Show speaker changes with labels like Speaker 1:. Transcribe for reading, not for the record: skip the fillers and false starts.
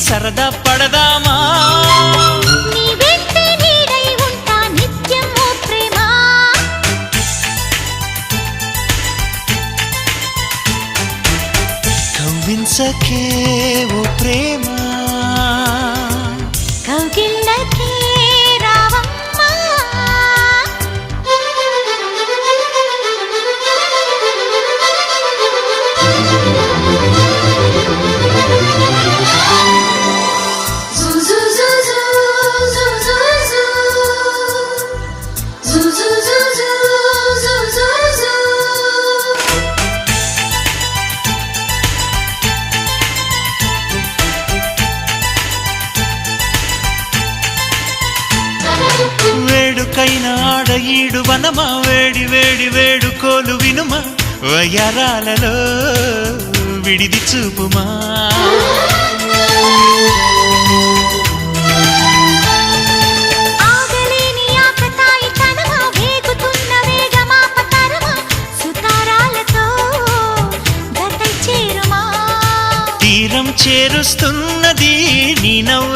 Speaker 1: సరదా పడదామా
Speaker 2: నీ వెంటే నీడై ఉంటా నిత్యం ఓ ప్రేమ
Speaker 1: కవ్వించకే ఓ ప్రేమ
Speaker 2: కౌగిళ్ళకే రావమ్మా
Speaker 1: వేడుకైన ఆడ ఈడు వనమా వేడి వేడి వేడుకోలు వినుమా వయ్యారాలలో విడిది చూపుమా
Speaker 2: ఆగలేని ఆకతాయి తనమా వేగుతున్న వేగమాపతరమా సుతారాలతో గతై చేరుమా
Speaker 1: తీరం చేరుస్తున్నది నీ నవ్వు